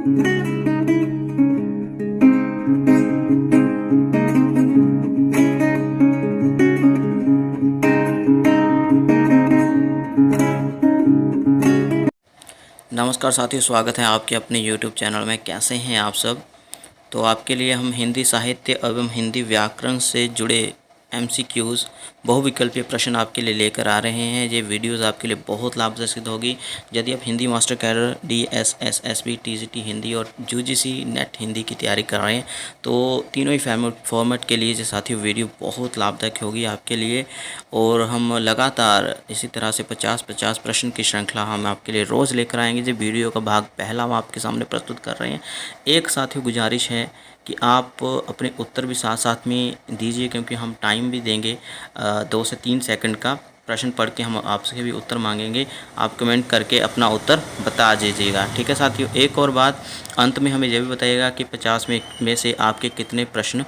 नमस्कार साथियों, स्वागत है आपके अपने YouTube चैनल में। कैसे हैं आप सब। तो आपके लिए हम हिंदी साहित्य एवं हिंदी व्याकरण से जुड़े MCQs बहुविकल्पीय प्रश्न आपके लिए लेकर आ रहे हैं। ये वीडियोस आपके लिए बहुत लाभदायक सिद्ध होगी। यदि आप Hindi master cadre DSS SB TGT Hindi और UGC नेट हिंदी की तैयारी कर रहे हैं तो तीनों ही फॉर्मेट के लिए ये साथियों वीडियो बहुत लाभदायक होगी आपके लिए। और हम लगातार इसी तरह से 50-50 प्रश्न की श्रृंखला हम आपके लिए रोज़ लेकर आएंगे। जो वीडियो का भाग पहला हम आपके सामने प्रस्तुत कर रहे हैं। एक साथियों गुजारिश है कि आप अपने उत्तर भी साथ साथ में दीजिए, क्योंकि हम टाइम भी देंगे 2 से 3 सेकंड का। प्रश्न पढ़ के हम आपसे भी उत्तर मांगेंगे, आप कमेंट करके अपना उत्तर बता दीजिएगा। ठीक है साथियों, एक और बात, अंत में हमें यह भी बताइएगा कि 50 में से आपके कितने प्रश्न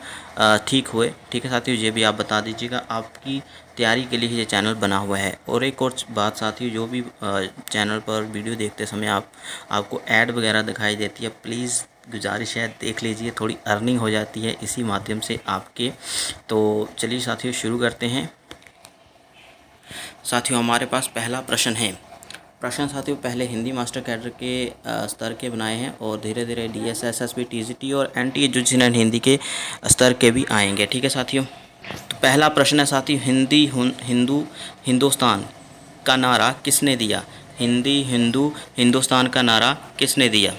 ठीक हुए। ठीक है साथियों, ये भी आप बता दीजिएगा। आपकी तैयारी के लिए ये चैनल बना हुआ है। और एक और बात साथियों, जो भी चैनल पर वीडियो देखते समय आपको ऐड वगैरह दिखाई देती है, प्लीज़ गुजारिश है देख लीजिए, थोड़ी अर्निंग हो जाती है इसी माध्यम से आपके। तो चलिए साथियों शुरू करते हैं। साथियों हमारे पास पहला प्रश्न है। प्रश्न साथियों पहले हिंदी मास्टर कैडर के स्तर के बनाए हैं और धीरे धीरे DSS SB TGT और NTA UGC नेट हिंदी के स्तर के भी आएंगे। ठीक है साथियों, तो पहला प्रश्न है साथियों, हिंदुस्तान का नारा किसने दिया। हिंदी हिंदू हिंदुस्तान का नारा किसने दिया।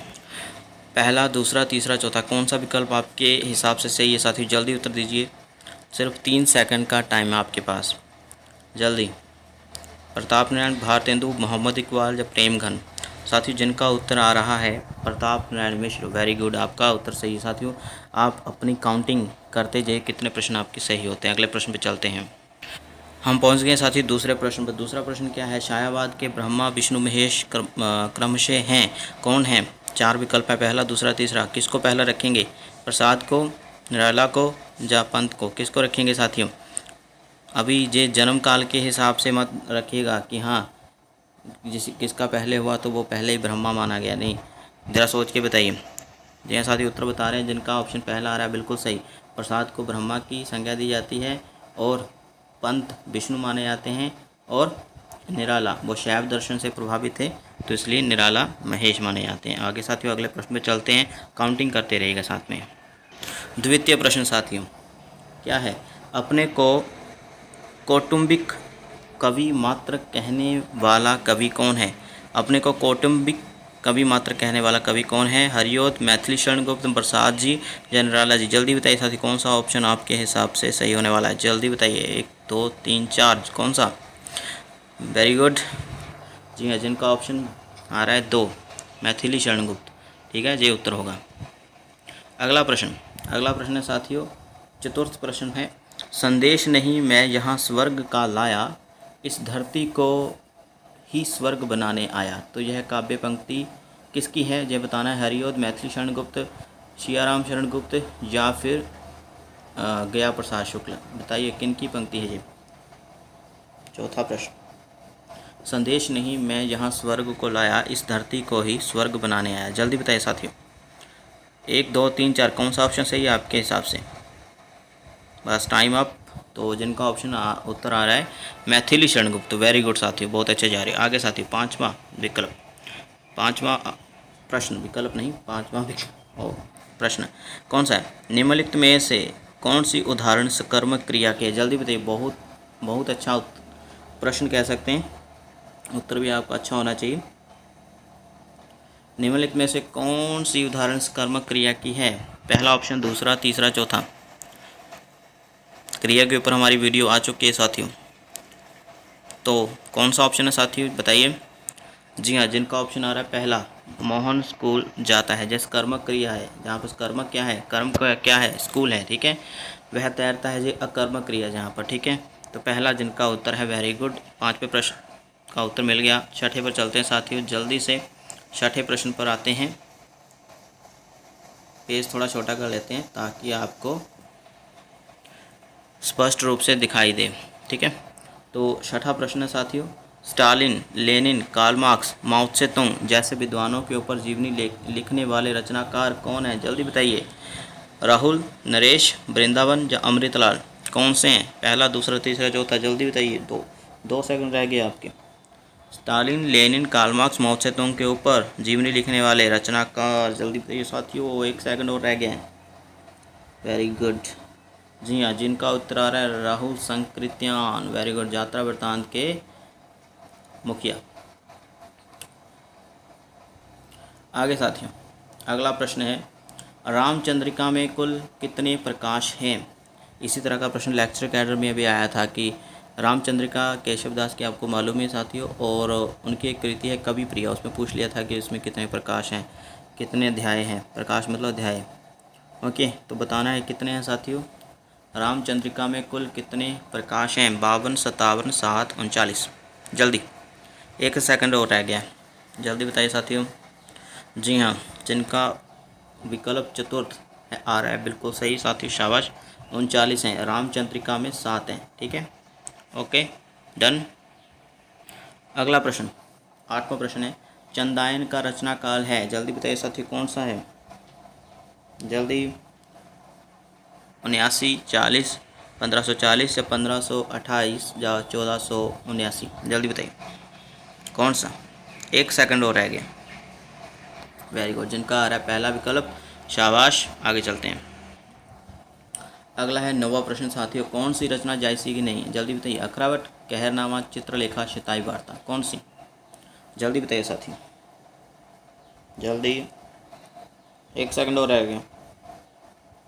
पहला, दूसरा, तीसरा, चौथा, कौन सा विकल्प आपके हिसाब से सही है साथियों। जल्दी उत्तर दीजिए, सिर्फ 3 सेकंड का टाइम है आपके पास, जल्दी। प्रताप नारायण, भारतेंदु, मोहम्मद इकबाल या प्रेम घन। साथियों जिनका उत्तर आ रहा है प्रताप नारायण मिश्र, वेरी गुड, आपका उत्तर सही है साथियों। आप अपनी काउंटिंग करते जाइए कितने प्रश्न आपके सही होते हैं। अगले प्रश्न पे चलते हैं। हम पहुंच गए साथियों दूसरे प्रश्न पर। दूसरा प्रश्न क्या है, छायावाद के ब्रह्मा विष्णु महेश क्रमशः हैं, कौन हैं। 4 विकल्प है, पहला, दूसरा, तीसरा। किसको पहला रखेंगे, प्रसाद को, निराला को या पंत को, किसको रखेंगे साथियों। अभी ये जन्म काल के हिसाब से मत रखिएगा कि हाँ किसका पहले हुआ तो वो पहले ही ब्रह्मा माना गया, नहीं, ज़रा सोच के बताइए। जी साथी उत्तर बता रहे हैं, जिनका ऑप्शन पहला आ रहा है बिल्कुल सही। प्रसाद को ब्रह्मा की संज्ञा दी जाती है और पंत विष्णु माने जाते हैं और निराला वो शैव दर्शन से प्रभावित थे तो इसलिए निराला महेश माने जाते हैं। आगे साथियों अगले प्रश्न पे चलते हैं, काउंटिंग करते रहिएगा साथ में। द्वितीय प्रश्न साथियों क्या है, अपने को कौटुंबिक कवि मात्र कहने वाला कवि कौन है। अपने को कौटुंबिक कवि मात्र कहने वाला कवि कौन है। हरिओत, मैथिली शरण गुप्त, प्रसाद जी या निराला जी। जल्दी बताइए साथी, कौन सा ऑप्शन आपके हिसाब से सही होने वाला है। जल्दी बताइए, 1 2 3 4, कौन सा। वेरी गुड, जी हाँ, जिनका ऑप्शन आ रहा है 2, मैथिली शरण गुप्त। ठीक है, ये उत्तर होगा। अगला प्रश्न है साथियों, चतुर्थ प्रश्न है। संदेश नहीं मैं यहाँ स्वर्ग का लाया, इस धरती को ही स्वर्ग बनाने आया। तो यह काव्य पंक्ति किसकी है, यह बताना है। हरिओद, मैथिली शरण गुप्त, सियाराम शरण गुप्त या फिर गया प्रसाद शुक्ल। बताइए किन की पंक्ति है ये। चौथा प्रश्न, संदेश नहीं मैं यहाँ स्वर्ग को लाया, इस धरती को ही स्वर्ग बनाने आया। जल्दी बताइए साथियों, 1 2 3 4, कौन सा ऑप्शन सही है आपके हिसाब से। बस टाइम अप। तो जिनका ऑप्शन उत्तर आ रहा है मैथिली शरण गुप्त, वेरी गुड साथियों, बहुत अच्छे जा रहे हैं। आगे साथियों पांचवा प्रश्न, विकल्प नहीं, पांचवा प्रश्न कौन सा है, निम्नलिखित में से कौन सी उदाहरण सकर्मक क्रिया के। जल्दी बताइए, बहुत अच्छा प्रश्न कह सकते हैं, उत्तर भी आपका अच्छा होना चाहिए। निम्नलिखित में से कौन सी उदाहरण सकर्मक क्रिया की है। पहला ऑप्शन, दूसरा, तीसरा, चौथा। क्रिया के ऊपर हमारी वीडियो आ चुकी है साथियों, तो कौन सा ऑप्शन है साथियों बताइए। जी हाँ, जिनका ऑप्शन आ रहा है पहला, मोहन स्कूल जाता है। जैसे कर्मक क्रिया है, जहाँ पर कर्मक क्या है, कर्म का क्या है, स्कूल है। ठीक है, वह तैरता है, ये अकर्मक क्रिया जहाँ पर। ठीक है, तो पहला जिनका उत्तर है, वेरी गुड, 5वें प्रश्न का उत्तर मिल गया। छठे पर चलते हैं साथियों, जल्दी से छठे प्रश्न पर आते हैं। पेज थोड़ा छोटा कर लेते हैं ताकि आपको स्पष्ट रूप से दिखाई दे। ठीक है, तो छठा प्रश्न है साथियों, स्टालिन, लेनिन, कार्ल मार्क्स, माओ त्से तुंग जैसे विद्वानों के ऊपर जीवनी लिखने वाले रचनाकार कौन हैं? जल्दी बताइए। राहुल, नरेश, वृंदावन या अमृतलाल? कौन से हैं? पहला, दूसरा, तीसरा, चौथा? जल्दी बताइए। 2 सेकंड रह गए आपके। स्टालिन, लेनिन, कार्ल मार्क्स, माओ त्से तुंग के ऊपर जीवनी लिखने वाले रचनाकार? जल्दी बताइए साथियों, 1 सेकंड और रह गए हैं। Very good. जी हाँ, जिनका उत्तर आ रहा है राहुल संकृत्यान। वेरी गुड, यात्रा वृत्तांत के मुखिया। आगे साथियों, अगला प्रश्न है, रामचंद्रिका में कुल कितने प्रकाश हैं? इसी तरह का प्रश्न लेक्चर कैडर में भी आया था कि रामचंद्रिका केशवदास की आपको मालूम है साथियों, और उनकी एक कृति है कवि प्रिया, उसमें पूछ लिया था कि उसमें कितने प्रकाश हैं, कितने अध्याय हैं। प्रकाश मतलब अध्याय। ओके, तो बताना है कितने हैं साथियों। रामचंद्रिका में कुल कितने प्रकाश हैं? 52, 57, 7, 39? जल्दी, 1 सेकंड और रह गया, जल्दी बताइए साथियों। जी हाँ, जिनका विकल्प चतुर्थ है आ रहा है, बिल्कुल सही साथियों, शाबाश। 39 हैं, रामचंद्रिका में 7 हैं। ठीक है, ओके, डन। अगला प्रश्न, 8वां प्रश्न है, चंदायन का रचना काल है? जल्दी बताइए साथियों, कौन सा है? जल्दी, 79, 40, 1540 या 1528 या 1479? जल्दी बताइए कौन सा। 1 सेकंड और रह गया। वेरी गुड, जिनका आ रहा है पहला विकल्प, शाबाश। आगे चलते हैं। अगला है 9वां प्रश्न साथियों, कौन सी रचना जायसी की नहीं? जल्दी बताइए। अखरावट, कहरनामा, चित्रलेखा, शताई वार्ता? कौन सी? जल्दी बताइए साथियों, जल्दी, 1 सेकंड और रह गया।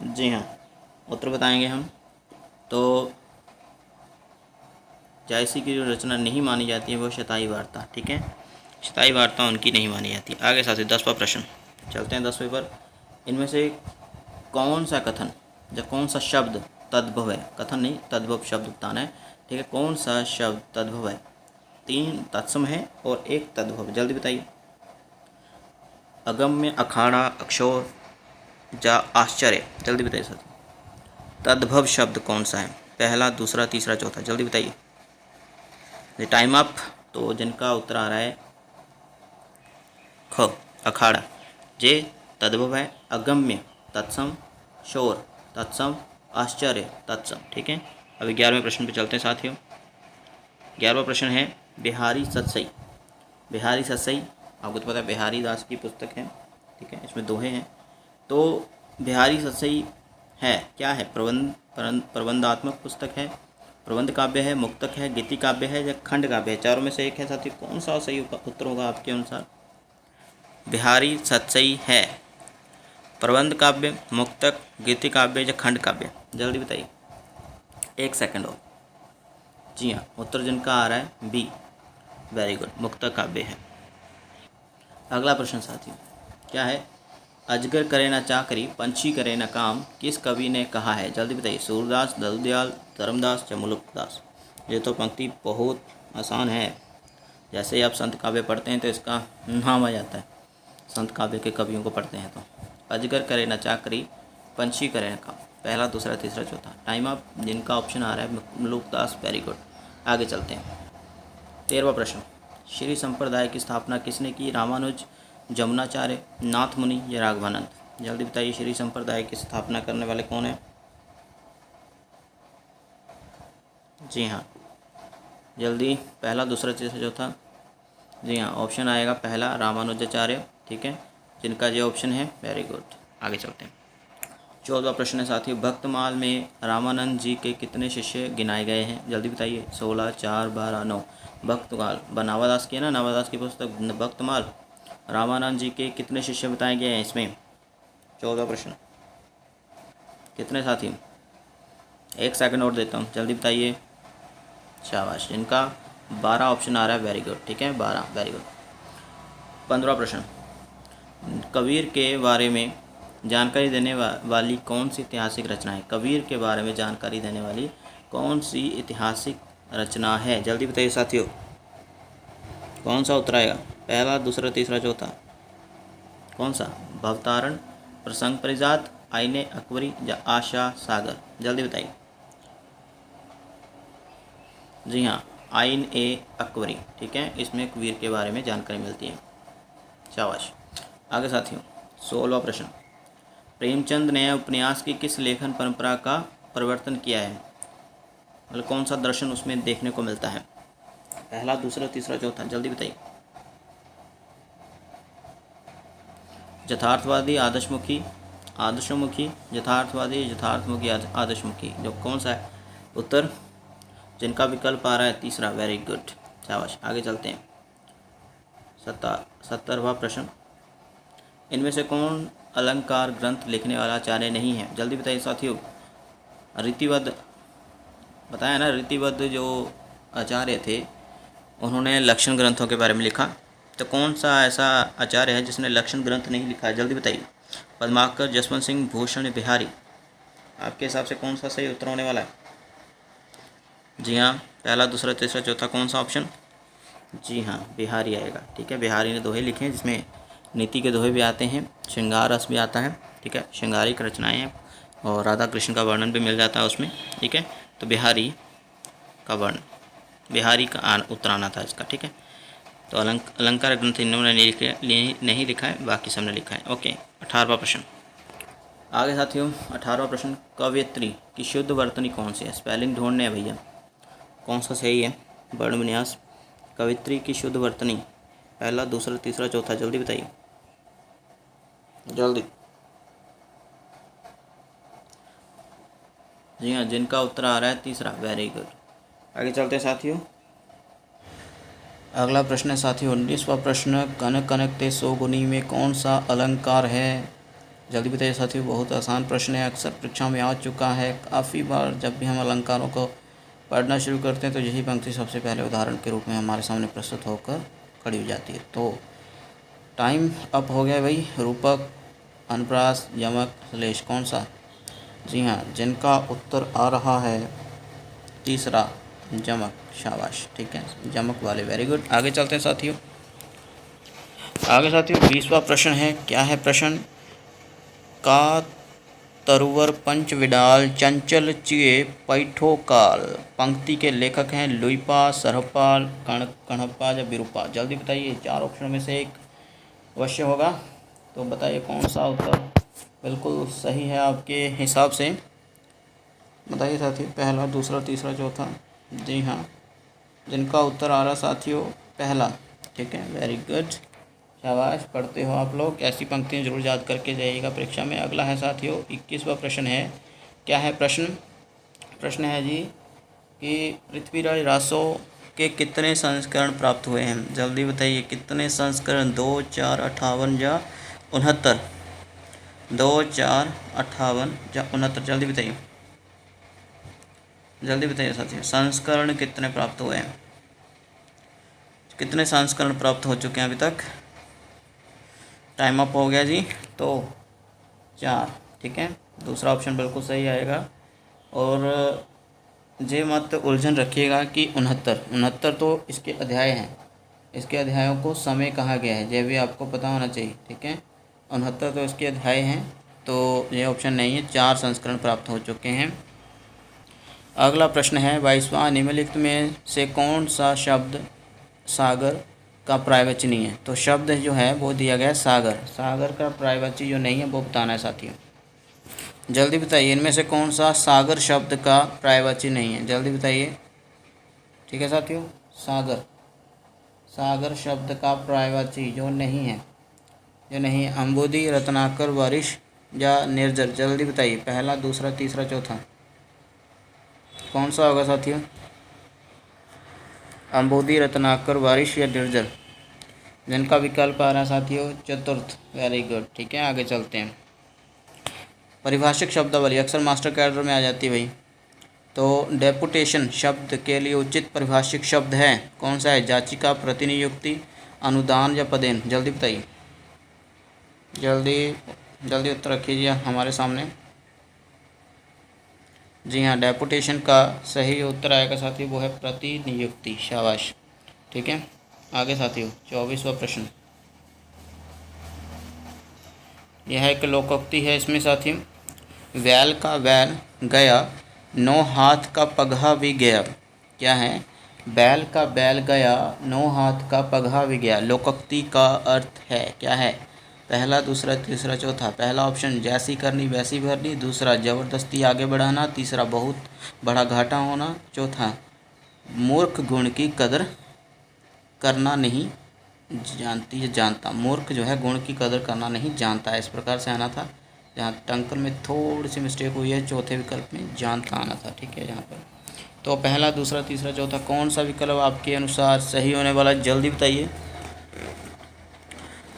जी हाँ, उत्तर बताएंगे हम। तो जायसी की जो रचना नहीं मानी जाती है वो शताई वार्ता। ठीक है, शताई वार्ता उनकी नहीं मानी जाती। आगे साथियों, 10वां प्रश्न, चलते हैं 10वें पर। इनमें से कौन सा कथन या कौन सा शब्द तद्भव है? कथन नहीं, तद्भव शब्द बताना है। ठीक है, कौन सा शब्द तद्भव है? 3 तत्सम है और 1 तद्भव। जल्दी बताइए। अगम्य, अखाड़ा, अक्षोर या आश्चर्य? जल्दी बताइए सर, तद्भव शब्द कौन सा है? पहला, दूसरा, तीसरा, चौथा? जल्दी बताइए। Time up. तो जिनका उत्तर आ रहा है ख, अखाड़ा। जे तद्भव है, अगम्य तत्सम, शोर तत्सम, आश्चर्य तत्सम। ठीक है, अभी 11वें प्रश्न पे चलते हैं साथियों। 11वां प्रश्न है, बिहारी सतसई। बिहारी सतसई आपको तो पता है बिहारी दास की पुस्तक है। ठीक है, इसमें दोहे हैं। तो बिहारी सतसई है क्या है? प्रबंधात्मक पुस्तक है, प्रबंध काव्य है, मुक्तक है, गीति काव्य है या खंड काव्य है? चारों में से एक है साथियों, कौन सा सही उत्तर होगा आपके अनुसार? बिहारी सतसई है प्रबंध काव्य, मुक्तक, गीति काव्य या खंड काव्य? जल्दी बताइए। 1 सेकंड और। जी हाँ, उत्तर जिनका आ रहा है बी, वेरी गुड, मुक्तक काव्य है। अगला प्रश्न साथियों क्या है? अजगर करे न चाकरी, पंछी करे न काम, किस कवि ने कहा है? जल्दी बताइए। सूरदास, दयाल, धर्मदास या मुल्कदास? ये तो पंक्ति बहुत आसान है। जैसे ही आप संत काव्य पढ़ते हैं तो इसका नाम आ जाता है। संत काव्य के कवियों को पढ़ते हैं तो अजगर करे न चाकरी, पंछी करे न काम। पहला, दूसरा, तीसरा, चौथा? Time up. जिनका ऑप्शन आ रहा है मुल्कदास, वेरी गुड। आगे चलते हैं। 13वां प्रश्न, श्री संप्रदाय की स्थापना किसने की? रामानुज, जमुनाचार्य, नाथ मुनि या राघवानंद? जल्दी बताइए, श्री संप्रदाय की स्थापना करने वाले कौन है? जी हाँ, जल्दी, पहला, दूसरा, तीसरा, चौथा? जी हाँ, ऑप्शन आएगा पहला, रामानुजाचार्य। ठीक है, जिनका ये ऑप्शन है, वेरी गुड। आगे चलते हैं। 14वां प्रश्न है साथियों, भक्तमाल में रामानंद जी के कितने शिष्य गिनाए गए हैं? जल्दी बताइए। 16, 4, 12, 9? भक्तमाल बनावादास की है ना, नावादास की पुस्तक भक्तमाल। रामानंद जी के कितने शिष्य बताए गए हैं इसमें? 14वां प्रश्न, कितने साथी? 1 सेकंड और देता हूँ, जल्दी बताइए। शाबाश, जिनका 12 ऑप्शन आ रहा है, वेरी गुड। ठीक है, 12, वेरी गुड। 15वां प्रश्न, कबीर के बारे में जानकारी देने वाली कौन सी ऐतिहासिक रचना है? कबीर के बारे में जानकारी देने वाली कौन सी ऐतिहासिक रचना है? जल्दी बताइए साथियों, कौन सा उत्तर आएगा? पहला, दूसरा, तीसरा, चौथा? कौन सा? भवतारण, प्रसंग परिजात, आईने अकबरी या आशा सागर? जल्दी बताइए। जी हाँ, आइन ए अकबरी, ठीक है, इसमें कबीर के बारे में जानकारी मिलती है। शाबाश। आगे साथियों 16वां प्रश्न, प्रेमचंद ने उपन्यास की किस लेखन परंपरा का परिवर्तन किया है? मतलब कौन सा दर्शन उसमें देखने को मिलता है? पहला, दूसरा, तीसरा, चौथा, जल्दी बताइए। यथार्थवादी, आदर्शमुखी, आदर्शमुखी, यथार्थवादी, यथार्थमुखी, आदर्शमुखी, जो कौन सा है उत्तर? जिनका विकल्प आ रहा है तीसरा। वेरी गुड, शाबाश। आगे चलते हैं 17वां प्रश्न, इनमें से कौन अलंकार ग्रंथ लिखने वाला आचार्य नहीं है? जल्दी बताइए साथियों। रीतिबद्ध बताया ना, रीतिबद्ध जो आचार्य थे उन्होंने लक्षण ग्रंथों के बारे में लिखा, तो कौन सा ऐसा आचार्य है जिसने लक्षण ग्रंथ नहीं लिखा है? जल्दी बताइए। पद्माकर, जसवंत सिंह, भूषण, बिहारी, आपके हिसाब से कौन सा सही उत्तर होने वाला है? जी हाँ, पहला, दूसरा, तीसरा, चौथा, कौन सा ऑप्शन? जी हाँ, बिहारी आएगा। ठीक है, बिहारी ने दोहे लिखे हैं जिसमें नीति के दोहे भी आते हैं, श्रृंगार रस भी आता है। ठीक है, श्रृंगारिक रचनाएं हैं और राधा कृष्ण का वर्णन भी मिल जाता है उसमें। ठीक है, तो बिहारी का उत्तर आना था इसका। ठीक है, तो अलंकार ग्रंथ इन्होंने नहीं लिखा है, बाकी सबने लिखा है। ओके, 18वां प्रश्न। आगे साथियों 18वां प्रश्न, कवयित्री की शुद्ध वर्तनी कौन सी है? स्पेलिंग ढूंढने हैं भैया, कौन सा सही है? वर्ण विन्यास। कवयित्री की शुद्ध वर्तनी, पहला, दूसरा, तीसरा, चौथा, जल्दी बताइए, जल्दी। जी हाँ, जिनका उत्तर आ रहा है तीसरा। Very good. आगे चलते हैं साथियों। अगला प्रश्न है साथियों 19वां प्रश्न, कनक कनक ते सौगुनी में कौन सा अलंकार है? जल्दी बताइए साथियों, बहुत आसान प्रश्न है, अक्सर परीक्षा में आ चुका है। काफ़ी बार जब भी हम अलंकारों को पढ़ना शुरू करते हैं तो यही पंक्ति सबसे पहले उदाहरण के रूप में हमारे सामने प्रस्तुत होकर खड़ी हो जाती है। तो टाइम अप हो गया भाई। रूपक, अनुप्रास, यमक, श्लेष, कौन सा? जी हाँ, जिनका उत्तर आ रहा है तीसरा, जमक। शाबाश, ठीक है, जमक वाले। Very good. आगे चलते हैं साथियों। आगे साथियों 20वां प्रश्न है। क्या है प्रश्न? का तरुवर पंच विडाल चंचल चिए पैठो काल, पंक्ति के लेखक हैं लुइपा, सरहपाल, कणप्पा या विरूपा। जल्दी बताइए, 4 ऑप्शन में से एक अवश्य होगा, तो बताइए कौन सा उत्तर बिल्कुल सही है आपके हिसाब से? बताइए साथियों, पहला, दूसरा, तीसरा, चौथा। जी हाँ, जिनका उत्तर आ रहा साथियों पहला। ठीक है, वेरी गुड, शाबाश, पढ़ते हो आप लोग। ऐसी पंक्तियाँ जरूर याद करके जाइएगा परीक्षा में। अगला है साथियों 21वां प्रश्न है। क्या है प्रश्न? प्रश्न है जी कि पृथ्वीराज रासो के कितने संस्करण प्राप्त हुए हैं? जल्दी बताइए, कितने संस्करण? 2, 4, 58 या 69? 2, 4, 58 या 69, जल्दी बताइए, जल्दी बताइए साथियों, संस्करण कितने प्राप्त हुए हैं? कितने संस्करण प्राप्त हो चुके हैं अभी तक? टाइम अप हो गया जी। तो 4, ठीक है, दूसरा ऑप्शन बिल्कुल सही आएगा। और जे मत उलझन रखिएगा कि 69 तो इसके अध्याय हैं, इसके अध्यायों को समय कहा गया है, ये भी आपको पता होना चाहिए। ठीक है, 69 तो इसके अध्याय हैं, तो ये ऑप्शन नहीं है। 4 संस्करण प्राप्त हो चुके हैं। अगला प्रश्न है 22वां, निम्नलिखित में से कौन सा शब्द सागर का पर्यायवाची है? तो शब्द जो है वो दिया गया है सागर। सागर का पर्यायवाची जो नहीं है वो बताना है साथियों, जल्दी बताइए, इनमें से कौन सा सागर शब्द का पर्यायवाची नहीं है? जल्दी बताइए। ठीक है साथियों, सागर शब्द का पर्यायवाची जो नहीं है, अंबुदी, रत्नाकर, बारिश या निर्जर, जल्दी बताइए, पहला, दूसरा, तीसरा, चौथा, कौन सा होगा साथियों? अंबुदी, रत्नाकर, बारिश या निर्जर? जिनका विकल्प आ रहा है साथियों चतुर्थ। वेरी गुड, ठीक है, आगे चलते हैं। परिभाषिक शब्दावली अक्सर मास्टर कैडर में आ जाती है भाई। तो डेपुटेशन शब्द के लिए उचित परिभाषिक शब्द है कौन सा है? जाचिका, प्रतिनियुक्ति, अनुदान या पदेन? जल्दी बताइए, जल्दी उत्तर रखिए हमारे सामने। जी हाँ, डेपुटेशन का सही उत्तर आएगा साथियों, वो है प्रतिनियुक्ति। शाबाश, ठीक है, आगे साथियों 24वां प्रश्न। यह एक लोकोक्ति है इसमें साथियों, वैल का वैल गया, 9 हाथ का पगहा भी गया। क्या है? बैल का बैल गया, नौ हाथ का पगहा भी गया, लोकोक्ति का अर्थ है क्या है? पहला, दूसरा, तीसरा, चौथा। पहला ऑप्शन जैसी करनी वैसी भरनी, दूसरा ज़बरदस्ती आगे बढ़ाना, तीसरा बहुत बड़ा घाटा होना, चौथा मूर्ख गुण की कदर करना नहीं जानती है जानता। मूर्ख जो है गुण की कदर करना नहीं जानता है, इस प्रकार से आना था। जहाँ टंकल में थोड़ी सी मिस्टेक हुई है, चौथे विकल्प में जानता आना था। ठीक है, यहाँ पर तो पहला, दूसरा, तीसरा, चौथा कौन सा विकल्प आपके अनुसार सही होने वाला है? जल्दी बताइए।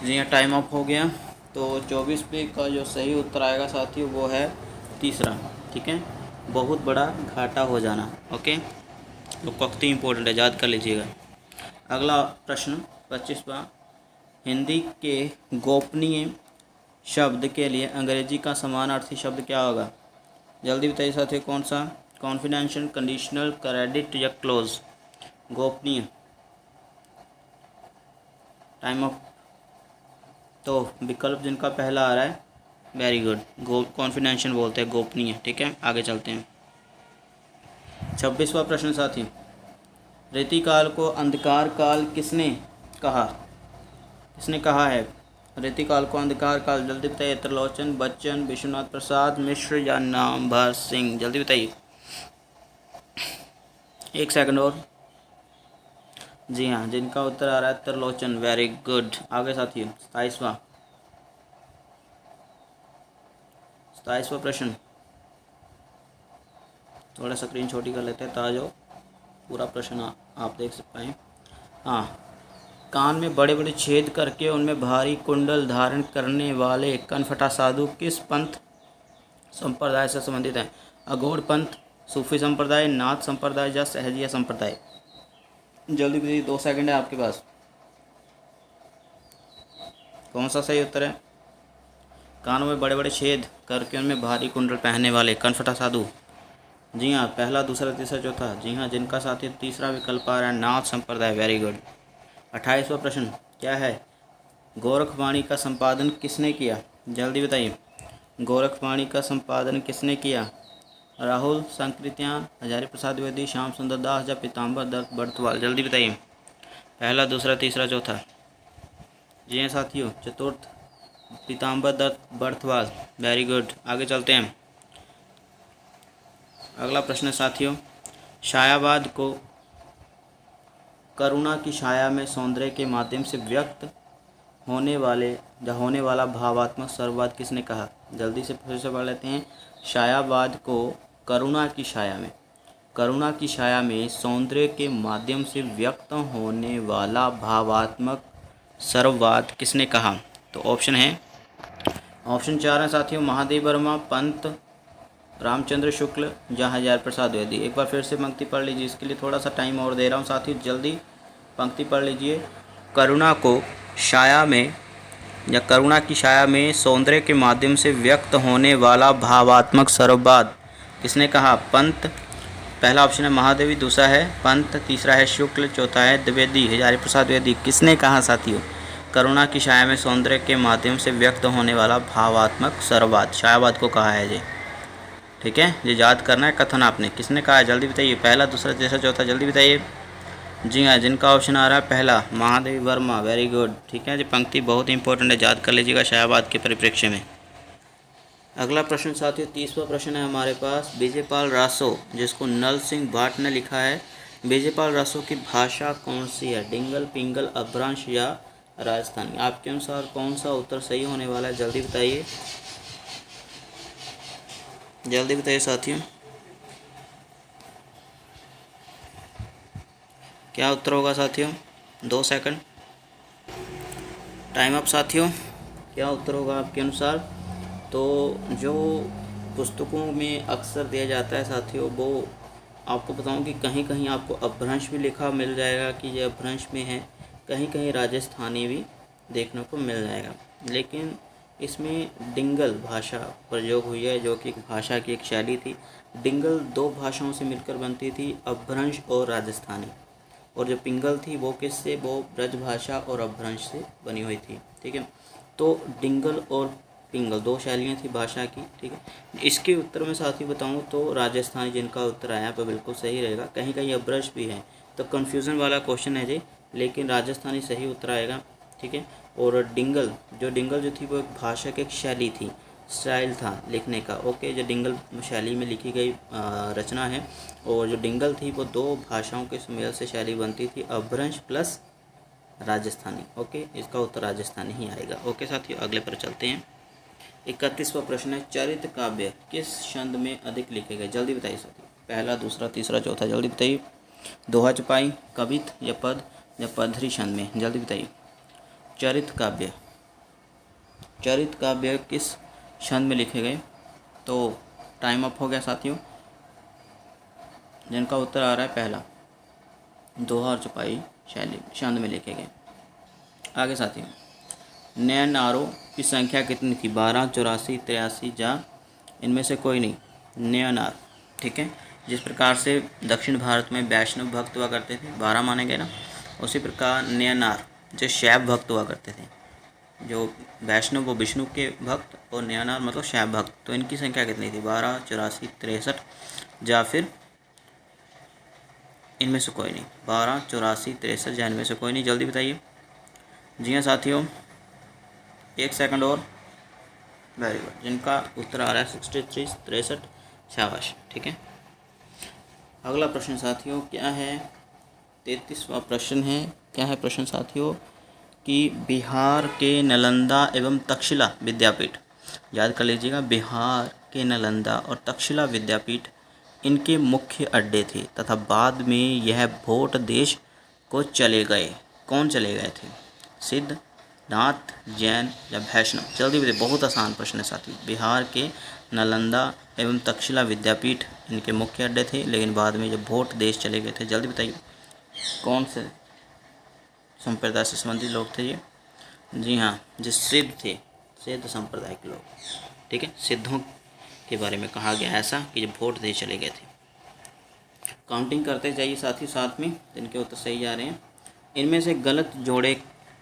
जी हाँ, टाइम अप हो गया। तो 24 पे का जो सही उत्तर आएगा साथियों वो है तीसरा। ठीक है, बहुत बड़ा घाटा हो जाना। ओके, तो कख्ती इंपॉर्टेंट है, याद कर लीजिएगा। अगला प्रश्न 25वां, हिंदी के गोपनीय शब्द के लिए अंग्रेजी का समानार्थी शब्द क्या होगा? जल्दी बताइए साथियों, कौन सा? कॉन्फिडेंशियल, कंडीशनल, क्रेडिट या क्लोज? गोपनीय। Time up. तो विकल्प जिनका पहला आ रहा है, वेरी गुड, कॉन्फिडेंशियल बोलते हैं गोपनीय। ठीक है, आगे चलते हैं। 26वां प्रश्न साथी, रीतिकाल को अंधकार काल किसने कहा? किसने कहा है रीतिकाल को अंधकार काल? जल्दी बताइए। त्रिलोचन, बच्चन, विश्वनाथ प्रसाद मिश्र या नामभर सिंह? जल्दी बताइए, 1 सेकंड और। जी हाँ, जिनका उत्तर आ रहा है त्रिलोचन, वेरी गुड। आगे साथियों 27वां प्रश्न, थोड़ा स्क्रीन छोटी कर लेते हैं ताजो पूरा प्रश्न आप देख सकते हैं। हाँ, कान में बड़े बड़े छेद करके उनमें भारी कुंडल धारण करने वाले कनफटा साधु किस पंथ संप्रदाय से संबंधित हैं? अघोड़ पंथ, सूफी संप्रदाय, नाथ संप्रदाय या सहजिया संप्रदाय? जल्दी बताइए, 2 सेकंड है आपके पास। कौन सा सही उत्तर है? कानों में बड़े बड़े छेद करके उनमें भारी कुंडल पहनने वाले कनफटा साधु। जी हाँ, पहला, दूसरा, तीसरा, चौथा। जी हाँ, जिनका साथी तीसरा विकल्प आ रहा है, नाथ संप्रदाय, वेरी गुड। 28वां प्रश्न क्या है? गोरखवाणी का संपादन किसने किया? जल्दी बताइए, गोरखवाणी का संपादन किसने किया? राहुल सांकृत्यायन, हजारी प्रसाद द्विवेदी, श्याम सुंदर दास या पीताम्बर दत्त बड़थवाल? जल्दी बताइए, पहला, दूसरा, तीसरा, चौथा। जी हाँ साथियों, चतुर्थ, पीताम्बर दत्त बड़थवाल, वेरी गुड। आगे चलते हैं। अगला प्रश्न साथियों, छायावाद को करुणा की छाया में सौंदर्य के माध्यम से व्यक्त होने वाला भावात्मक सर्ववाद किसने कहा? जल्दी से फिर से पढ़ लेते हैं। छायावाद को करुणा की छाया में सौंदर्य के माध्यम से व्यक्त होने वाला भावात्मक सर्ववाद किसने कहा? तो ऑप्शन 4 है साथियों, महादेव वर्मा, पंत, रामचंद्र शुक्ल या हजारी प्रसाद द्विवेदी? एक बार फिर से पंक्ति पढ़ लीजिए, इसके लिए थोड़ा सा टाइम और दे रहा हूँ साथियों, जल्दी पंक्ति पढ़ लीजिए। करुणा की छाया में सौंदर्य के माध्यम से व्यक्त होने वाला भावात्मक सर्ववाद किसने कहा? पंत, पहला ऑप्शन है महादेवी, दूसरा है पंत, तीसरा है शुक्ल, चौथा है द्विवेदी, हजारी प्रसाद द्विवेदी। किसने कहा साथियों? करुणा की छाया में सौंदर्य के माध्यम से व्यक्त होने वाला भावात्मक सर्ववाद, छायावाद को कहा है जी। ठीक है, ये याद करना है कथन आपने, किसने कहा है? जल्दी बताइए, पहला, दूसरा, तीसरा, चौथा? जल्दी बताइए। जी हाँ, जिनका ऑप्शन आ रहा है पहला, महादेवी वर्मा, वेरी गुड। ठीक है जी, पंक्ति बहुत इंपॉर्टेंट है, याद कर लीजिएगा छायावाद के परिप्रेक्ष्य में। अगला प्रश्न साथियों 30वां प्रश्न है हमारे पास, विजयपाल रासो, जिसको नल सिंह भाट ने लिखा है, विजयपाल रासो की भाषा कौन सी है? डिंगल, पिंगल, अपभ्रंश या राजस्थानी? आपके अनुसार कौन सा उत्तर सही होने वाला है? जल्दी बताइए, जल्दी बताइए साथियों, क्या उत्तर होगा साथियों? 2 सेकंड, टाइम अप साथियों। क्या उत्तर होगा आपके अनुसार? तो जो पुस्तकों में अक्सर दिया जाता है साथियों, वो आपको बताऊं कि कहीं कहीं आपको अपभ्रंश भी लिखा मिल जाएगा कि ये अपभ्रंश में है, कहीं कहीं राजस्थानी भी देखने को मिल जाएगा, लेकिन इसमें डिंगल भाषा प्रयोग हुई है, जो कि एक भाषा की एक शैली थी। डिंगल 2 भाषाओं से मिलकर बनती थी, अपभ्रंश और राजस्थानी, और जो पिंगल थी वो किससे? वो ब्रज भाषा और अपभ्रंश से बनी हुई थी। ठीक है, तो डिंगल और पिंगल 2 शैलियाँ थी भाषा की। ठीक है, इसके उत्तर में साथ ही बताऊँ तो राजस्थानी जिनका उत्तर आया पर बिल्कुल सही रहेगा। कहीं कहीं अपभ्रंश भी है, तो कन्फ्यूज़न वाला क्वेश्चन है जी, लेकिन राजस्थानी सही उत्तर आएगा। ठीक है। और डिंगल जो थी वो एक भाषा की एक शैली थी, स्टाइल था लिखने का। ओके, जो डिंगल शैली में लिखी गई रचना है। और जो डिंगल थी वो दो भाषाओं के सुमेल से शैली बनती थी, अपभ्रंश प्लस राजस्थानी। ओके, इसका उत्तर राजस्थानी ही आएगा। ओके साथियों, अगले पर चलते हैं। 31वां प्रश्न है, चरित्र काव्य किस छंद में अधिक लिखे गए? जल्दी बताइए साथियों, पहला, दूसरा, तीसरा, चौथा, जल्दी बताइए। दोहा, चौपाई, कवित या पद या पद्धति छंद में? जल्दी बताइए। चरित्र काव्य किस छंद में लिखे गए? तो टाइम अप हो गया साथियों। जिनका उत्तर आ रहा है पहला, दोहा और चौपाई शैली छंद में लिखे गए। आगे साथियों, नयनारों की संख्या कितनी थी? 12, 84, 83 या इनमें से कोई नहीं? नयनार। ठीक है। जिस प्रकार से दक्षिण भारत में वैष्णव भक्त हुआ करते थे, 12 माने गए ना, उसी प्रकार नयनार जो शैव भक्त हुआ करते थे, जो वैष्णव वो विष्णु के भक्त और नयनार मतलब शैव भक्त, तो इनकी संख्या कितनी थी? 12, 84, 63 या फिर इनमें से कोई नहीं? 12, 84, 63 या इनमें से कोई नहीं? जल्दी बताइए। जी हाँ साथियों, 1 सेकंड और। वेरी गुड, जिनका उत्तर आ रहा है 63, 63, शाबाश। ठीक है। अगला प्रश्न साथियों क्या है? 33वां प्रश्न है। क्या है प्रश्न साथियों? कि बिहार के नालंदा एवं तक्षशिला विद्यापीठ, याद कर लीजिएगा, बिहार के नालंदा और तक्षशिला विद्यापीठ इनके मुख्य अड्डे थे तथा बाद में यह भोट देश को चले गए। कौन चले गए थे? सिद्ध, नाथ, जैन या वैष्णव? जल्दी बताइए, बहुत आसान प्रश्न है साथी। बिहार के नालंदा एवं तक्षशिला विद्यापीठ इनके मुख्य अड्डे थे, लेकिन बाद में जब भोट देश चले गए थे। जल्दी बताइए, कौन से संप्रदाय से संबंधित लोग थे ये? जी हाँ, जो सिद्ध थे, सिद्ध संप्रदाय के लोग। ठीक है, सिद्धों के बारे में कहा गया ऐसा कि जब भोट देश चले गए थे। काउंटिंग करते जाइए साथी साथ में, इनके उत्तर सही आ रहे हैं। इनमें से गलत जोड़े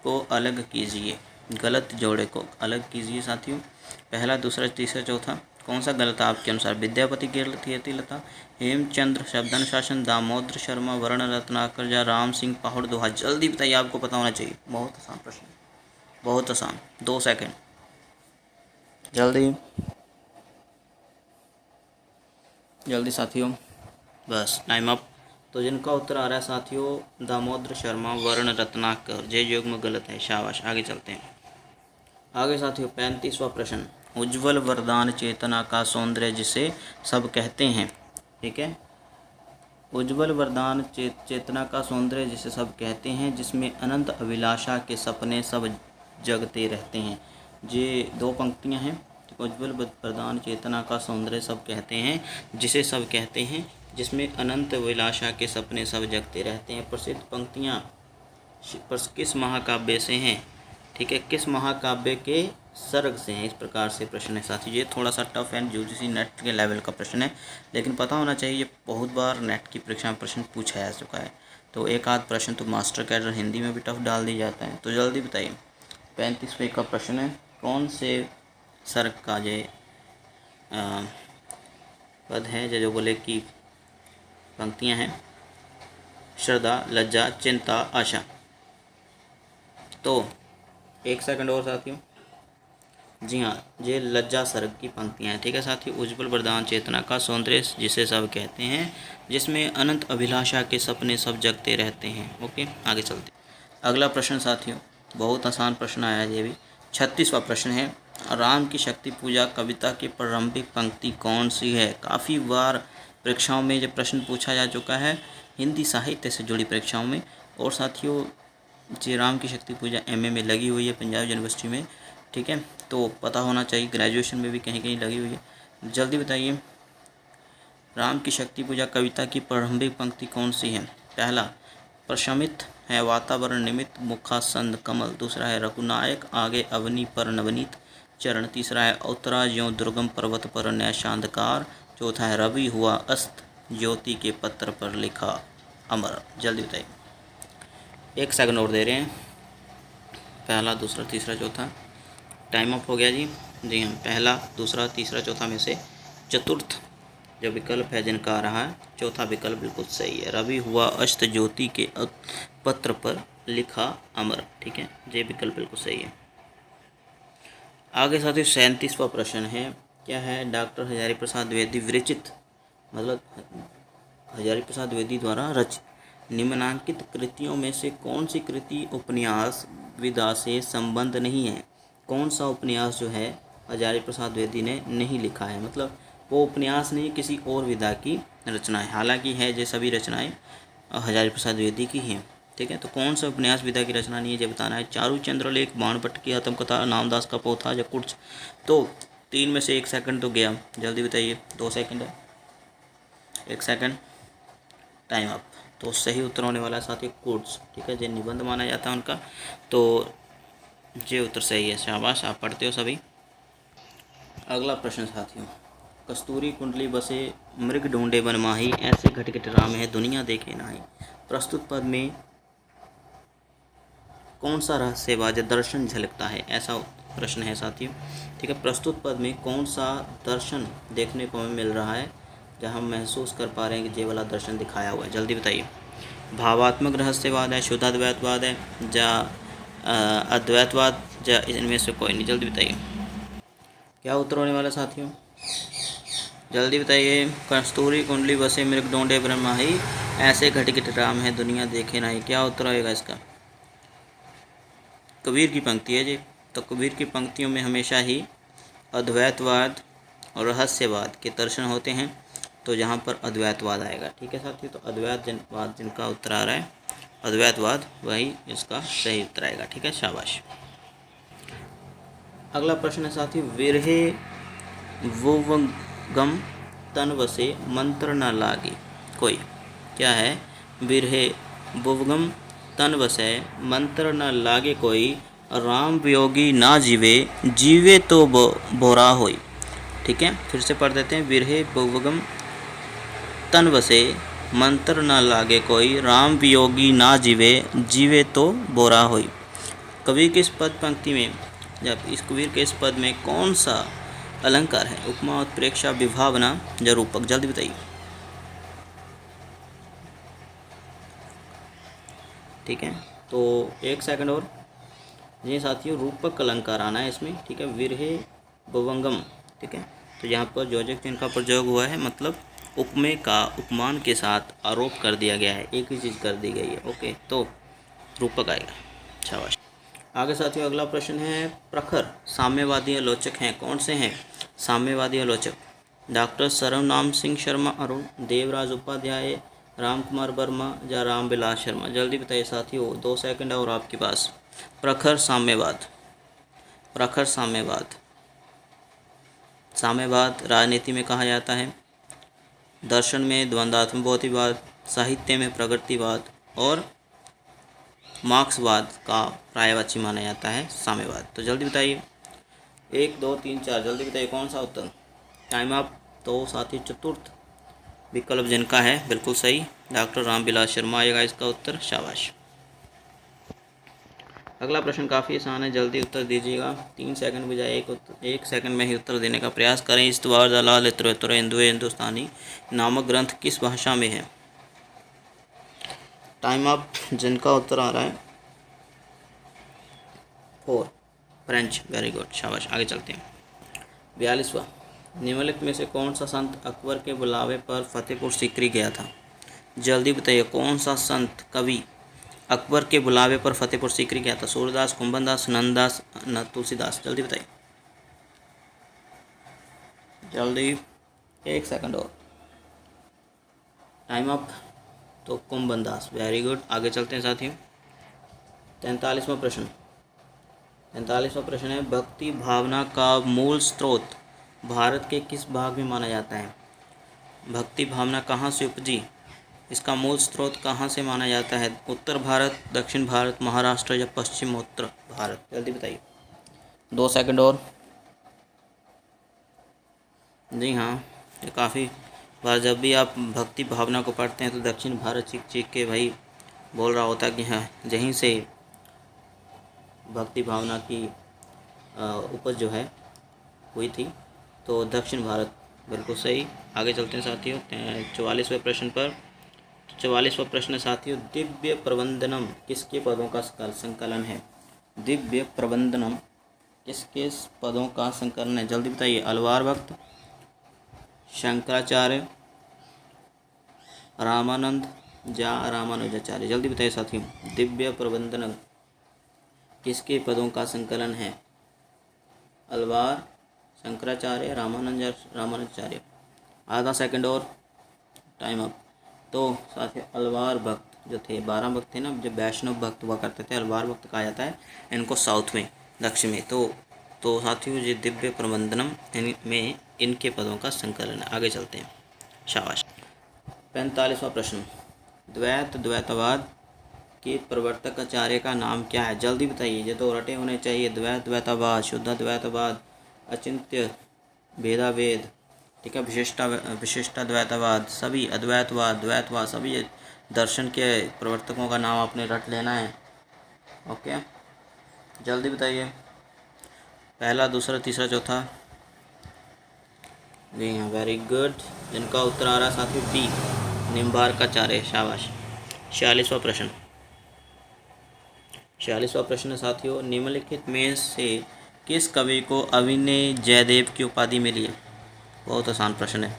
को अलग कीजिए। गलत जोड़े को अलग कीजिए साथियों। पहला, दूसरा, तीसरा, चौथा, कौन सा गलत आपके अनुसार? विद्यापति, कीर्तिलता, हेमचंद्र, शब्दानुशासन, दामोदर शर्मा, वर्ण रत्नाकर या राम सिंह पहाड़ दोहा? जल्दी बताइए, आपको पता होना चाहिए। बहुत आसान प्रश्न, बहुत आसान। 2 सेकंड, जल्दी जल्दी साथियों, बस टाइम अप। तो जिनका उत्तर आ रहा है साथियों दामोदर शर्मा, वर्ण रत्नाकर, जे योग में गलत है। शाबाश, आगे चलते हैं। आगे साथियों 35वां प्रश्न, उज्ज्वल वरदान चेतना का सौंदर्य जिसे सब कहते हैं। ठीक है, उज्ज्वल वरदान चेतना का सौंदर्य जिसे सब कहते हैं, जिसमें अनंत अभिलाषा के सपने सब जगते रहते हैं। ये 2 पंक्तियां हैं। उज्ज्वल वरदान चेतना का सौंदर्य सब कहते हैं, जिसे सब कहते हैं, जिसमें अनंत अभिलाषा के सपने सब जगते रहते हैं। प्रसिद्ध पंक्तियाँ किस महाकाव्य से हैं? ठीक है, किस महाकाव्य के सर्ग से हैं? इस प्रकार से प्रश्न है साथी। ये थोड़ा सा टफ एंड यूजीसी नेट के लेवल का प्रश्न है, लेकिन पता होना चाहिए, ये बहुत बार नेट की परीक्षा में प्रश्न पूछा जा चुका है। तो एक आध प्रश्न तो मास्टर कैडर हिंदी में भी टफ डाल दिया जाता है। तो जल्दी बताइए, 35वें का प्रश्न है, कौन से सर्ग का ये पद है जो बोले कि पंक्तियां हैं? श्रद्धा, लज्जा, चिंता, आशा। तो 1 सेकंड और साथियों। जी हाँ, ये लज्जा सर्ग की पंक्तियाँ हैं। ठीक है साथियों, उज्ज्वल वरदान चेतना का सौंदर्य जिसे सब कहते हैं, जिसमें अनंत अभिलाषा के सपने सब जगते रहते हैं। ओके, आगे चलते। अगला प्रश्न साथियों बहुत आसान प्रश्न आया ये भी। 36वां प्रश्न है, राम की शक्ति पूजा कविता की प्रारंभिक पंक्ति कौन सी है? काफ़ी बार परीक्षाओं में ये प्रश्न पूछा जा चुका है, हिंदी साहित्य से जुड़ी परीक्षाओं में। और साथियों जी राम की शक्ति पूजा एमए में लगी हुई है पंजाब यूनिवर्सिटी में। ठीक है, तो पता होना चाहिए, ग्रेजुएशन में भी कहीं कहीं लगी हुई है। जल्दी बताइए, राम की शक्ति पूजा कविता की प्रारंभिक पंक्ति कौन सी है? पहला, प्रशमित है वातावरण निमित्त मुखासंद कमल। दूसरा है रघुनायक आगे अवनी पर नवनीत चरण। तीसरा है उतरा ज्यों दुर्गम पर्वत पर नया शांधकार। चौथा है रवि हुआ अस्त ज्योति के पत्र पर लिखा अमर। जल्दी बताइए, 1 सेकंड और दे रहे हैं। पहला, दूसरा, तीसरा, चौथा, टाइम अप हो गया जी। जी हाँ, पहला, दूसरा, तीसरा, चौथा में से चतुर्थ जो विकल्प है जिनका आ रहा है चौथा विकल्प बिल्कुल सही है। रवि हुआ अस्त ज्योति के पत्र पर लिखा अमर। ठीक है, ये विकल्प बिल्कुल सही है। आगे साथियों 37वां प्रश्न है, क्या है? डॉक्टर हजारी प्रसाद द्विवेदी विरचित, मतलब हजारी प्रसाद द्विवेदी द्वारा रचित निम्नांकित कृतियों में से कौन सी कृति उपन्यास विधा से संबंध नहीं है? कौन सा उपन्यास जो है हजारी प्रसाद द्विवेदी ने नहीं लिखा है, मतलब वो उपन्यास नहीं किसी और विधा की रचना है। हालांकि है ये सभी रचनाएं हजारी प्रसाद द्विवेदी की हैं। ठीक है, तो कौन सा उपन्यास विधा की रचना नहीं है ये बताना है। चारू चंद्रलेख, बाणभट्ट की आत्मकथा, नामदास का पोथा या कुछ। तो 3 में से 1 सेकंड तो गया, जल्दी बताइए। 2 सेकंड है, 1 सेकंड, टाइम अप। तो सही उत्तर होने वाला है साथी कुर्ट्स। ठीक है, जो निबंध माना जाता है उनका, तो ये उत्तर सही है। शाबाश, आप पढ़ते हो सभी। अगला प्रश्न साथियों, कस्तूरी कुंडली बसे मृग ढूंढे बन माही, ऐसे घटिघट राम है दुनिया देखे नाही। प्रस्तुत पद में कौन सा रहस्यवाद दर्शन झलकता है? ऐसा प्रश्न है साथियों। ठीक है, प्रस्तुत पद में कौन सा दर्शन देखने को हमें मिल रहा है, जहाँ हम महसूस कर पा रहे हैं कि ये वाला दर्शन दिखाया हुआ है? जल्दी बताइए। भावात्मक रहस्यवाद है, शुद्ध अद्वैतवाद है, या अद्वैतवाद, या इनमें से कोई नहीं? जल्दी बताइए, क्या उत्तर होने वाला साथियों? जल्दी बताइए। कस्तूरी कुंडली बसे मृग ढूंढे बन माही, ऐसे घटिघट राम है दुनिया देखे नहीं। क्या उत्तर होएगा इसका? कबीर की पंक्ति है जी। तो कबीर की पंक्तियों में हमेशा ही अद्वैतवाद और रहस्यवाद के दर्शन होते हैं, तो यहाँ पर अद्वैतवाद आएगा। ठीक है साथियों, तो अद्वैतवाद जिनका उत्तर आ रहा है अद्वैतवाद, वही इसका सही उत्तर आएगा। ठीक है, शाबाश। अगला प्रश्न है साथी, विरहे वुवगम तन वसे मंत्र न लागे कोई। क्या है? विरहे वुवगम तन वसे मंत्र न लागे कोई, राम वियोगी ना जीवे, जीवे तो बोरा होई। ठीक है, फिर से पढ़ देते हैं। विरहे वुवगम तन वसे मंत्र न लागे कोई, राम वियोगी ना जीवे, जीवे तो बोरा होई। कवि के इस पद पंक्ति में, जब इस कबीर के इस पद में कौन सा अलंकार है? उपमा, उत्प्रेक्षा, विभावना या रूपक? जल्दी बताइए। ठीक है, तो 1 सेकंड और। ये साथियों रूपक अलंकार आना है इसमें। ठीक है, विरहे भुवंगम। ठीक है, तो यहाँ पर योजक चिन्ह का प्रयोग हुआ है, मतलब उपमेय का उपमान के साथ आरोप कर दिया गया है, एक ही चीज़ कर दी गई है। ओके, तो रूपक आएगा। शाबाश। आगे साथियों अगला प्रश्न है, प्रखर साम्यवादी आलोचक हैं, कौन से हैं साम्यवादी आलोचक? डॉक्टर सर्वनाम सिंह शर्मा अरुण, देवराज उपाध्याय, राम कुमार वर्मा या रामविलास शर्मा? जल्दी बताइए साथियों, 2 सेकंड और आपके पास। प्रखर साम्यवाद, प्रखर साम्यवाद। साम्यवाद राजनीति में कहा जाता है, दर्शन में द्वंद्वात्मक बहुतिवाद, साहित्य में प्रगतिवाद और मार्क्सवाद का पर्यायवाची माना जाता है साम्यवाद। तो जल्दी बताइए, 1 2 3 4, जल्दी बताइए कौन सा उत्तर? Time up. तो साथी चतुर्थ विकल्प जिनका है बिल्कुल सही, डॉक्टर रामविलास शर्मा आएगा इसका उत्तर। शाबाश। अगला प्रश्न काफ़ी आसान है, जल्दी उत्तर दीजिएगा। 3 सेकंड बजाय 1 सेकंड में ही उत्तर देने का प्रयास करें। इस्तवार दलाल इतरेतर हिंदुस्तानी नामक ग्रंथ किस भाषा में है? Time up. जिनका उत्तर आ रहा है 4, फ्रेंच। वेरी गुड, शाबाश। आगे चलते हैं। 42वां, निम्नलिखित में से कौन सा संत अकबर के बुलावे पर फतेहपुर सीकरी गया था? जल्दी बताइए, कौन सा संत कवि अकबर के बुलावे पर फतेहपुर सीकरी गया था? सूरदास, कुंभनदास, नंददास न तुलसीदास? जल्दी बताइए, जल्दी। 1 सेकंड और, टाइम अप। तो कुंभनदास, वेरी गुड। आगे चलते हैं साथियों। 43वां प्रश्न, 43वां प्रश्न है, भक्ति भावना का मूल स्रोत भारत के किस भाग में माना जाता है? भक्ति भावना कहाँ से उपजी, इसका मूल स्रोत कहाँ से माना जाता है? उत्तर भारत, दक्षिण भारत, महाराष्ट्र या पश्चिमोत्तर भारत? जल्दी बताइए, 2 सेकंड और। जी हाँ, ये काफ़ी बार जब भी आप भक्ति भावना को पढ़ते हैं तो दक्षिण भारत चीख चीख के भाई बोल रहा होता है कि हाँ यहीं से भक्ति भावना की उपज जो है हुई थी। तो दक्षिण भारत बिल्कुल सही। आगे चलते हैं साथियों 44वें प्रश्न पर। 44वां प्रश्न साथियों, दिव्य प्रबंधनम किसके पदों का संकलन है? दिव्य प्रबंधनम किसके पदों का संकलन है? जल्दी बताइए। अलवार भक्त, शंकराचार्य, रामानंद या रामानुजाचार्य? जल्दी बताइए साथियों। दिव्य प्रबंधनम किसके पदों का संकलन है? अलवार, शंकराचार्य, रामानंद या रामानुजाचार्य? आधा सेकंड और, टाइम अप। तो साथियों अलवार भक्त जो थे, 12 भक्त थे ना, जो वैष्णव भक्त हुआ करते थे, अलवार भक्त कहा जाता है इनको, साउथ में, दक्षिण में। तो साथियों ये दिव्य प्रबंधनम में इनके पदों का संकलन है। आगे चलते हैं, शाबाश। 45वां प्रश्न, द्वैतवाद के प्रवर्तक आचार्य का नाम क्या है? जल्दी बताइए, ये तो रटे होने चाहिए। द्वैतवाद, शुद्ध द्वैतवाद, अचिंत्य भेदाभेद, ठीक है, विशिष्टा द्वैतवाद, सभी अद्वैतवाद, द्वैतवाद, सभी दर्शन के प्रवर्तकों का नाम आपने रट लेना है। ओके, जल्दी बताइए। पहला, दूसरा, तीसरा, चौथा? जी हाँ, वेरी गुड। जिनका उत्तर आ रहा साथियों बी, निम्बार्काचार्य। शाबाश। 46वां प्रश्न। 46वां प्रश्न साथियों, निम्नलिखित में से किस कवि को अभिनय जयदेव की उपाधि मिली है? बहुत आसान प्रश्न है।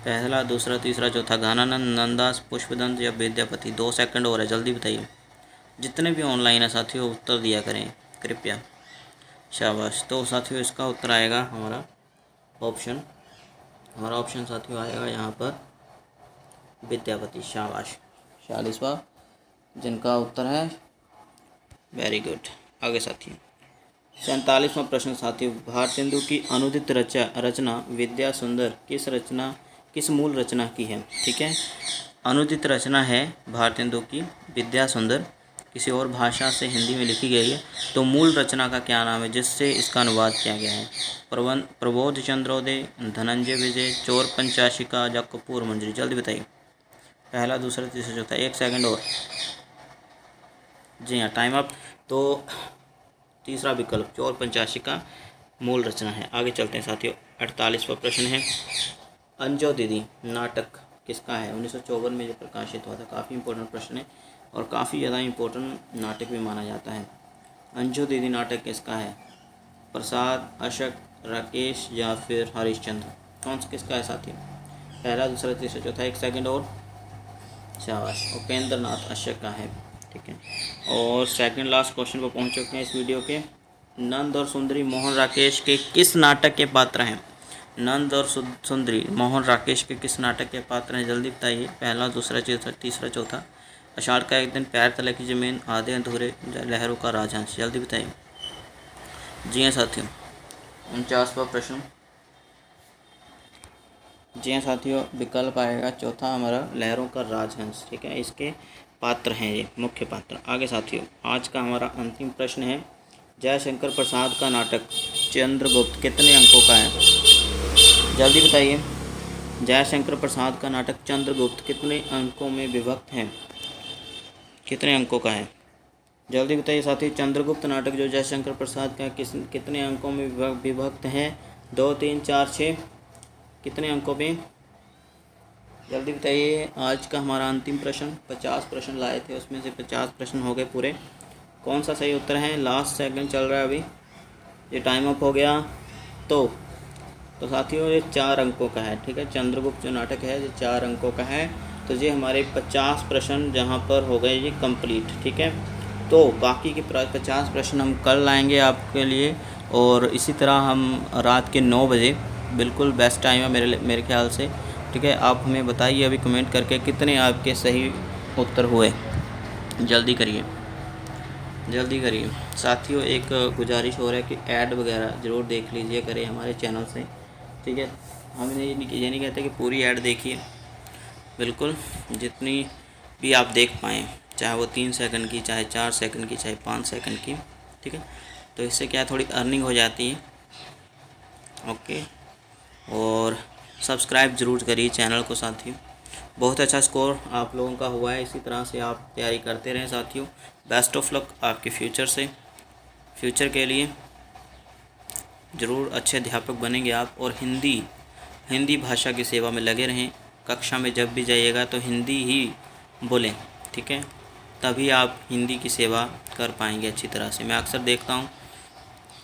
पहला, दूसरा, तीसरा, चौथा? घनानंद, नंददास, पुष्पदंत या विद्यापति? 2 सेकंड और है, जल्दी बताइए। जितने भी ऑनलाइन है साथियों उत्तर दिया करें कृपया। शाबाश। तो साथियों इसका उत्तर आएगा हमारा ऑप्शन साथियों आएगा यहाँ पर विद्यापति। शाबाश। 46वां जिनका उत्तर है, वेरी गुड। आगे साथियों 47वां प्रश्न साथियों, भारतेंदु की अनुदित रचना विद्या सुंदर किस मूल रचना की है? ठीक है, अनुदित रचना है भारतेंदु की विद्या सुंदर, किसी और भाषा से हिंदी में लिखी गई है। तो मूल रचना का क्या नाम है जिससे इसका अनुवाद किया गया है? प्रबोध चंद्रोदय, धनंजय विजय, चोर पंचाशिका या कपूर मंजरी? जल्दी बताइए। पहला, दूसरा, तीसरा, चौथा? 1 सेकंड और। जी हाँ, टाइम अप। तो तीसरा विकल्प चोर पंचाशिका मूल रचना है। आगे चलते हैं साथियों 48वां प्रश्न है, अंजो दीदी नाटक किसका है? 1954 में जो प्रकाशित हुआ था। काफ़ी इंपॉर्टेंट प्रश्न है और काफ़ी ज़्यादा इम्पोर्टेंट नाटक भी माना जाता है। अंजो दीदी नाटक किसका है? प्रसाद, अशक, राकेश या फिर हरिश्चंद्र? कौन सा किसका है साथियों? पहला, दूसरा, तीसरा, चौथा? 1 सेकंड और। शाबाश, उपेंद्र नाथ अशक का है। ठीक है, और सेकंड लास्ट क्वेश्चन पर पहुंच चुके हैं इस वीडियो के। नंद और सुंदरी मोहन राकेश के किस नाटक के पात्र हैं? नंद और सुंदरी मोहन राकेश के किस नाटक के पात्र हैं? जल्दी बताइए। पहला, दूसरा, तीसरा, चौथा? आषाढ़ का एक दिन, पैर तले की जमीन, आधे अधूरे, लहरों का राजहंस? जल्दी बताइए। जी हाँ साथियों 49वां प्रश्न। जी हाँ साथियों, विकल्प आएगा चौथा हमारा, लहरों का राजहंस। ठीक है, इसके पात्र हैं ये मुख्य पात्र। आगे साथियों आज का हमारा अंतिम प्रश्न है, जयशंकर प्रसाद का नाटक चंद्रगुप्त कितने अंकों का है? जल्दी बताइए। जयशंकर प्रसाद का नाटक चंद्रगुप्त कितने अंकों में विभक्त है? कितने अंकों का है? जल्दी बताइए साथियों। चंद्रगुप्त नाटक जो जयशंकर प्रसाद का कितने अंकों में विभक्त है? 2, 3, 4, 6? कितने अंकों में? जल्दी बताइए। आज का हमारा अंतिम प्रश्न, 50 प्रश्न लाए थे, उसमें से 50 प्रश्न हो गए पूरे। कौन सा सही उत्तर है? लास्ट सेकंड चल रहा है अभी, ये टाइम अप हो गया। तो साथियों ये 4 अंकों का है। ठीक है, चंद्रगुप्त जो नाटक है ये 4 अंकों का है। तो ये हमारे 50 प्रश्न जहाँ पर हो गए ये कंप्लीट। ठीक है, तो बाकी के 50 प्रश्न हम कल लाएंगे आपके लिए, और इसी तरह हम रात के 9 बजे, बिल्कुल बेस्ट टाइम है मेरे ख्याल से। ठीक है, आप हमें बताइए अभी कमेंट करके कितने आपके सही उत्तर हुए। जल्दी करिए, जल्दी करिए साथियों। एक गुजारिश हो रहा है कि ऐड वगैरह ज़रूर देख लीजिए करें हमारे चैनल से। ठीक है, हम ये नहीं कहते कि पूरी ऐड देखिए, बिल्कुल जितनी भी आप देख पाएँ, चाहे वो 3 सेकंड की, चाहे 4 सेकंड की, चाहे 5 सेकंड की। ठीक है, तो इससे क्या थोड़ी अर्निंग हो जाती है। ओके, और सब्सक्राइब ज़रूर करिए चैनल को साथियों। बहुत अच्छा स्कोर आप लोगों का हुआ है, इसी तरह से आप तैयारी करते रहें साथियों। बेस्ट ऑफ लक आपके फ्यूचर के लिए। ज़रूर अच्छे अध्यापक बनेंगे आप, और हिंदी भाषा की सेवा में लगे रहें। कक्षा में जब भी जाइएगा तो हिंदी ही बोलें, ठीक है, तभी आप हिंदी की सेवा कर पाएंगे अच्छी तरह से। मैं अक्सर देखता हूँ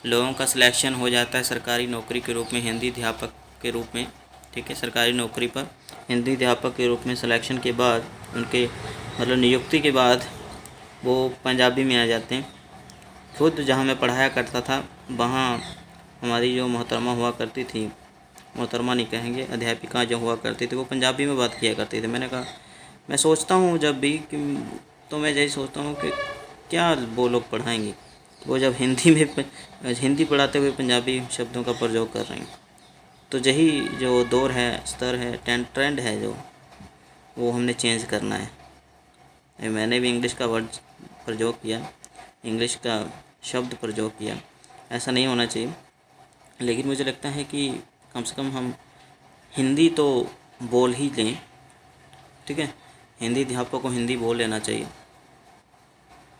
लोगों का सिलेक्शन हो जाता है सरकारी नौकरी के रूप में हिंदी अध्यापक के रूप में, ठीक है, सरकारी नौकरी पर हिंदी अध्यापक के रूप में सिलेक्शन के बाद उनके मतलब नियुक्ति के बाद वो पंजाबी में आ जाते हैं। खुद जहाँ मैं पढ़ाया करता था वहाँ हमारी जो मोहतरमा हुआ करती थी, मोहतरमा नहीं कहेंगे, अध्यापिका जो हुआ करती थी, वो पंजाबी में बात किया करती थी। मैंने कहा, मैं सोचता हूँ जब भी कि तो मैं यही सोचता हूँ कि क्या वो लोग पढ़ाएंगे, वो जब हिंदी पढ़ाते हुए पंजाबी शब्दों का प्रयोग कर रहे हैं। तो यही जो दौर है, स्तर है, ट्रेंड है जो, वो हमने चेंज करना है। मैंने भी इंग्लिश का वर्ड प्रयोग किया, इंग्लिश का शब्द प्रयोग किया, ऐसा नहीं होना चाहिए। लेकिन मुझे लगता है कि कम से कम हम हिंदी तो बोल ही लें, ठीक है, हिंदी अध्यापक को हिंदी बोल लेना चाहिए,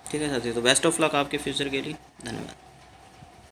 ठीक है साथियों। तो बेस्ट ऑफ लक आपके फ्यूचर के लिए, धन्यवाद।